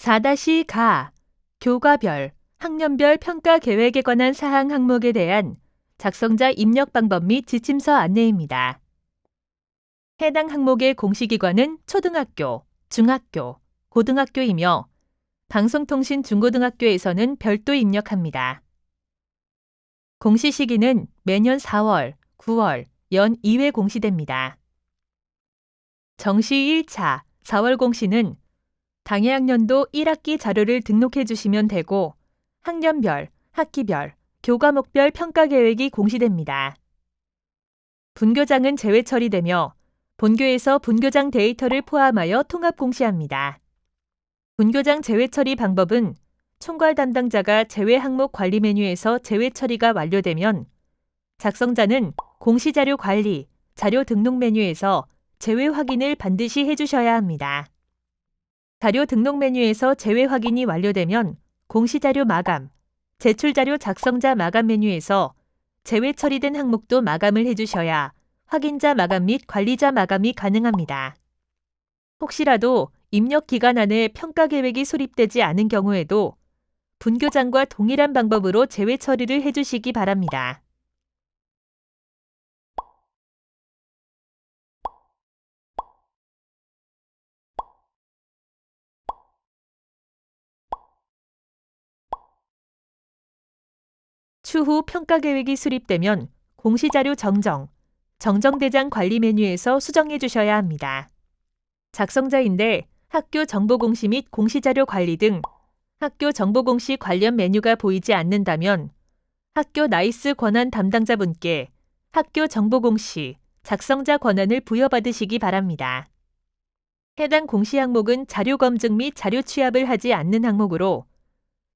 4-가 교과별, 학년별 평가 계획에 관한 사항 항목에 대한 작성자 입력 방법 및 지침서 안내입니다. 해당 항목의 공시기관은 초등학교, 중학교, 고등학교이며 방송통신 중고등학교에서는 별도 입력합니다. 공시 시기는 매년 4월, 9월, 연 2회 공시됩니다. 정시 1차 4월 공시는 당해학년도 1학기 자료를 등록해 주시면 되고 학년별, 학기별, 교과목별 평가 계획이 공시됩니다. 분교장은 제외 처리되며 본교에서 분교장 데이터를 포함하여 통합 공시합니다. 분교장 제외 처리 방법은 총괄 담당자가 제외 항목 관리 메뉴에서 제외 처리가 완료되면 작성자는 공시자료 관리, 자료 등록 메뉴에서 제외 확인을 반드시 해주셔야 합니다. 자료 등록 메뉴에서 제외 확인이 완료되면 공시자료 마감, 제출자료 작성자 마감 메뉴에서 제외 처리된 항목도 마감을 해주셔야 확인자 마감 및 관리자 마감이 가능합니다. 혹시라도 입력 기간 안에 평가 계획이 수립되지 않은 경우에도 분교장과 동일한 방법으로 제외 처리를 해주시기 바랍니다. 추후 평가 계획이 수립되면 공시자료 정정대장 관리 메뉴에서 수정해 주셔야 합니다. 작성자인데 학교 정보공시 및 공시자료 관리 등 학교 정보공시 관련 메뉴가 보이지 않는다면 학교 나이스 권한 담당자분께 학교 정보공시 작성자 권한을 부여받으시기 바랍니다. 해당 공시 항목은 자료 검증 및 자료 취합을 하지 않는 항목으로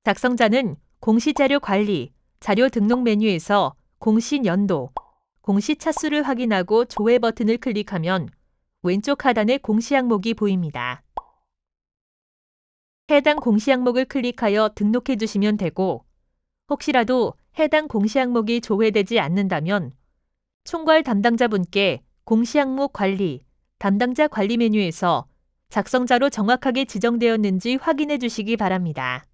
작성자는 공시자료 관리, 자료 등록 메뉴에서 공시 연도, 공시 차수를 확인하고 조회 버튼을 클릭하면 왼쪽 하단에 공시 항목이 보입니다. 해당 공시 항목을 클릭하여 등록해 주시면 되고 혹시라도 해당 공시 항목이 조회되지 않는다면 총괄 담당자분께 공시 항목 관리, 담당자 관리 메뉴에서 작성자로 정확하게 지정되었는지 확인해 주시기 바랍니다.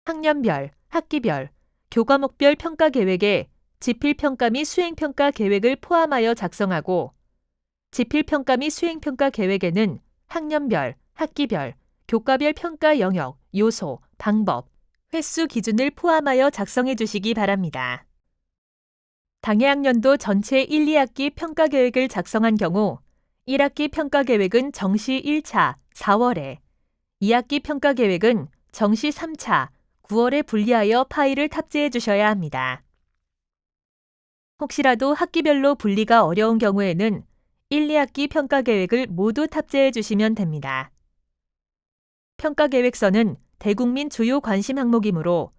학년별, 학기별, 교과목별 평가 계획에 지필평가 및 수행평가 계획을 포함하여 작성하고 지필평가 및 수행평가 계획에는 학년별, 학기별, 교과별 평가 영역, 요소, 방법, 횟수 기준을 포함하여 작성해 주시기 바랍니다. 당해학년도 전체 1, 2학기 평가 계획을 작성한 경우 1학기 평가 계획은 정시 1차 4월에, 2학기 평가 계획은 정시 3차 9월에 분리하여 파일을 탑재해 주셔야 합니다. 혹시라도 학기별로 분리가 어려운 경우에는 1, 2학기 평가 계획을 모두 탑재해 주시면 됩니다. 평가 계획서는 대국민 주요 관심 항목이므로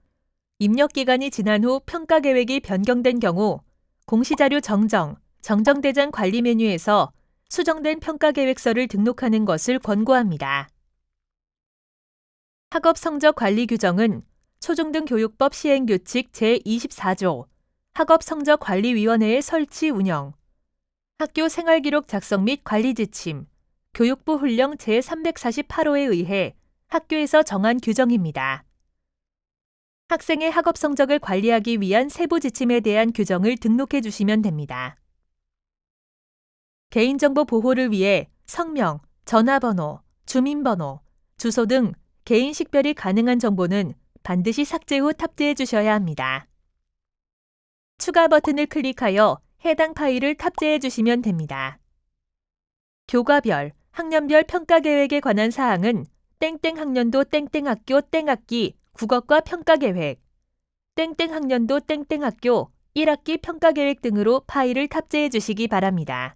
입력 기간이 지난 후 평가 계획이 변경된 경우 공시자료 정정대장 관리 메뉴에서 수정된 평가 계획서를 등록하는 것을 권고합니다. 학업 성적 관리 규정은 초중등교육법 시행규칙 제24조 학업성적관리위원회의 설치 운영, 학교 생활기록 작성 및 관리 지침, 교육부 훈령 제348호에 의해 학교에서 정한 규정입니다. 학생의 학업 성적을 관리하기 위한 세부 지침에 대한 규정을 등록해 주시면 됩니다. 개인정보 보호를 위해 성명, 전화번호, 주민번호, 주소 등 개인 식별이 가능한 정보는 반드시 삭제 후 탑재해 주셔야 합니다. 추가 버튼을 클릭하여 해당 파일을 탑재해 주시면 됩니다. 교과별, 학년별 평가 계획에 관한 사항은 땡땡 학년도 땡땡 학교 땡 학기 국어과 평가 계획, 땡땡 학년도 땡땡 학교 1학기 평가 계획 등으로 파일을 탑재해 주시기 바랍니다.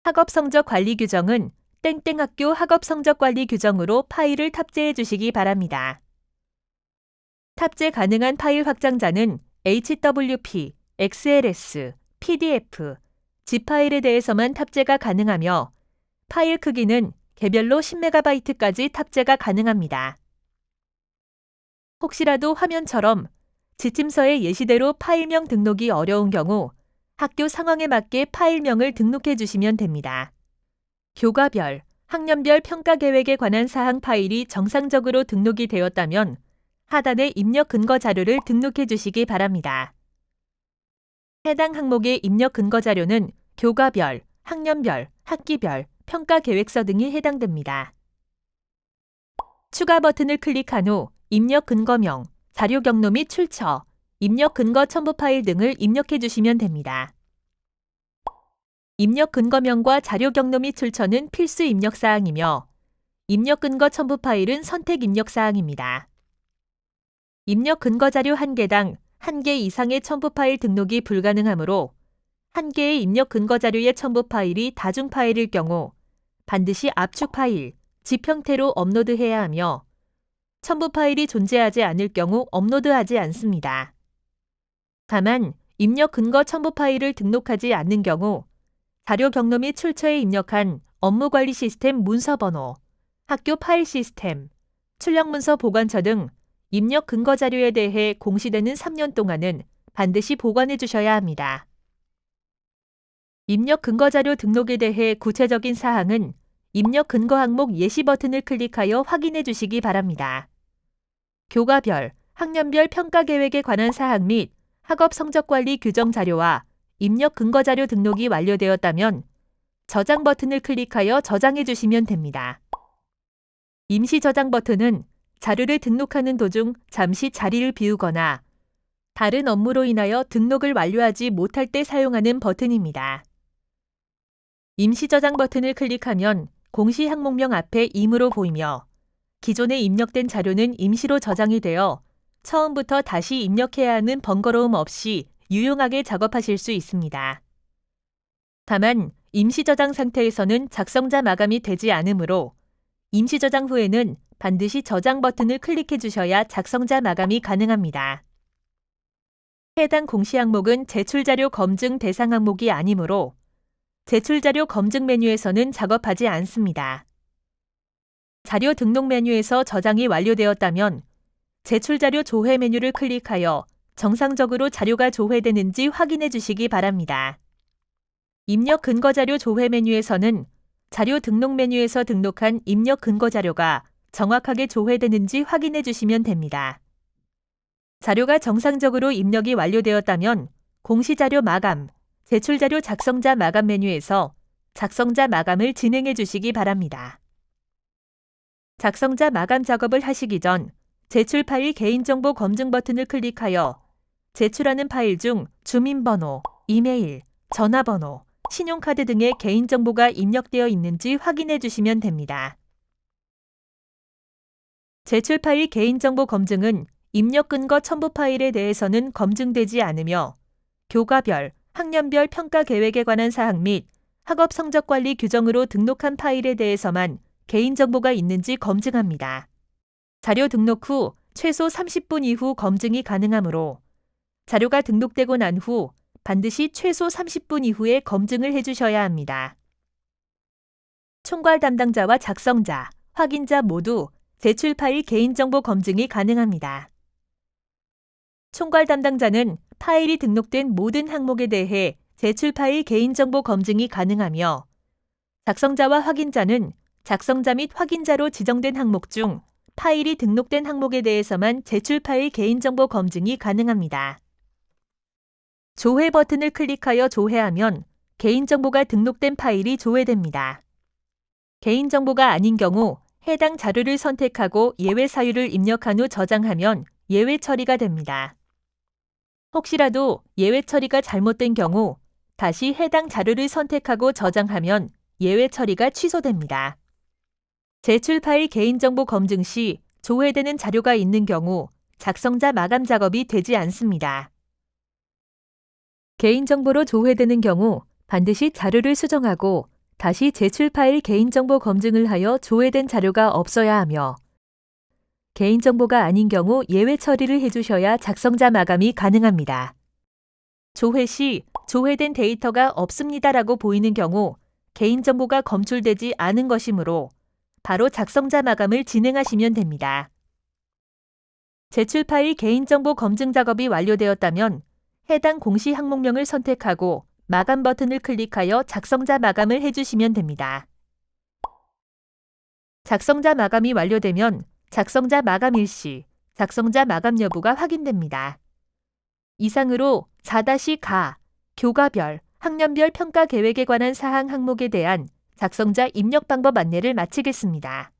학업 성적 관리 규정은 땡땡 학교 학업 성적 관리 규정으로 파일을 탑재해 주시기 바랍니다. 탑재 가능한 파일 확장자는 HWP, XLS, PDF, zip 파일에 대해서만 탑재가 가능하며 파일 크기는 개별로 10MB까지 탑재가 가능합니다. 혹시라도 화면처럼 지침서의 예시대로 파일명 등록이 어려운 경우 학교 상황에 맞게 파일명을 등록해 주시면 됩니다. 교과별, 학년별 평가 계획에 관한 사항 파일이 정상적으로 등록이 되었다면 하단의 입력 근거 자료를 등록해 주시기 바랍니다. 해당 항목의 입력 근거 자료는 교과별, 학년별, 학기별, 평가 계획서 등이 해당됩니다. 추가 버튼을 클릭한 후 입력 근거명, 자료 경로 및 출처, 입력 근거 첨부 파일 등을 입력해 주시면 됩니다. 입력 근거명과 자료 경로 및 출처는 필수 입력 사항이며 입력 근거 첨부 파일은 선택 입력 사항입니다. 입력 근거 자료 1개당 1개 이상의 첨부 파일 등록이 불가능하므로 1개의 입력 근거 자료의 첨부 파일이 다중 파일일 경우 반드시 압축 파일, zip 형태로 업로드해야 하며 첨부 파일이 존재하지 않을 경우 업로드하지 않습니다. 다만 입력 근거 첨부 파일을 등록하지 않는 경우 자료 경로 및 출처에 입력한 업무관리 시스템 문서번호, 학교 파일 시스템, 출력문서 보관처 등 입력 근거 자료에 대해 공시되는 3년 동안은 반드시 보관해 주셔야 합니다. 입력 근거 자료 등록에 대해 구체적인 사항은 입력 근거 항목 예시 버튼을 클릭하여 확인해 주시기 바랍니다. 교과별, 학년별 평가 계획에 관한 사항 및 학업 성적 관리 규정 자료와 입력 근거 자료 등록이 완료되었다면 저장 버튼을 클릭하여 저장해 주시면 됩니다. 임시 저장 버튼은 자료를 등록하는 도중 잠시 자리를 비우거나 다른 업무로 인하여 등록을 완료하지 못할 때 사용하는 버튼입니다. 임시 저장 버튼을 클릭하면 공시 항목명 앞에 임으로 보이며 기존에 입력된 자료는 임시로 저장이 되어 처음부터 다시 입력해야 하는 번거로움 없이 유용하게 작업하실 수 있습니다. 다만 임시 저장 상태에서는 작성자 마감이 되지 않으므로 임시 저장 후에는 반드시 저장 버튼을 클릭해 주셔야 작성자 마감이 가능합니다. 해당 공시 항목은 제출자료 검증 대상 항목이 아니므로 제출자료 검증 메뉴에서는 작업하지 않습니다. 자료 등록 메뉴에서 저장이 완료되었다면 제출자료 조회 메뉴를 클릭하여 정상적으로 자료가 조회되는지 확인해 주시기 바랍니다. 입력 근거 자료 조회 메뉴에서는 자료 등록 메뉴에서 등록한 입력 근거 자료가 정확하게 조회되는지 확인해 주시면 됩니다. 자료가 정상적으로 입력이 완료되었다면 공시자료 마감, 제출자료 작성자 마감 메뉴에서 작성자 마감을 진행해 주시기 바랍니다. 작성자 마감 작업을 하시기 전 제출 파일 개인정보 검증 버튼을 클릭하여 제출하는 파일 중 주민번호, 이메일, 전화번호, 신용카드 등의 개인정보가 입력되어 있는지 확인해 주시면 됩니다. 제출 파일 개인정보 검증은 입력 근거 첨부 파일에 대해서는 검증되지 않으며 교과별, 학년별 평가 계획에 관한 사항 및 학업 성적 관리 규정으로 등록한 파일에 대해서만 개인정보가 있는지 검증합니다. 자료 등록 후 최소 30분 이후 검증이 가능하므로 자료가 등록되고 난 후 반드시 최소 30분 이후에 검증을 해주셔야 합니다. 총괄 담당자와 작성자, 확인자 모두 제출 파일 개인정보 검증이 가능합니다. 총괄 담당자는 파일이 등록된 모든 항목에 대해 제출 파일 개인정보 검증이 가능하며 작성자와 확인자는 작성자 및 확인자로 지정된 항목 중 파일이 등록된 항목에 대해서만 제출 파일 개인정보 검증이 가능합니다. 조회 버튼을 클릭하여 조회하면 개인정보가 등록된 파일이 조회됩니다. 개인정보가 아닌 경우 해당 자료를 선택하고 예외 사유를 입력한 후 저장하면 예외 처리가 됩니다. 혹시라도 예외 처리가 잘못된 경우 다시 해당 자료를 선택하고 저장하면 예외 처리가 취소됩니다. 제출 파일 개인정보 검증 시 조회되는 자료가 있는 경우 작성자 마감 작업이 되지 않습니다. 개인정보로 조회되는 경우 반드시 자료를 수정하고 다시 제출 파일 개인정보 검증을 하여 조회된 자료가 없어야 하며 개인정보가 아닌 경우 예외 처리를 해주셔야 작성자 마감이 가능합니다. 조회 시 조회된 데이터가 없습니다라고 보이는 경우 개인정보가 검출되지 않은 것이므로 바로 작성자 마감을 진행하시면 됩니다. 제출 파일 개인정보 검증 작업이 완료되었다면 해당 공시 항목명을 선택하고 마감 버튼을 클릭하여 작성자 마감을 해주시면 됩니다. 작성자 마감이 완료되면 작성자 마감 일시, 작성자 마감 여부가 확인됩니다. 이상으로 4-가 교과별, 학년별 평가 계획에 관한 사항 항목에 대한 작성자 입력 방법 안내를 마치겠습니다.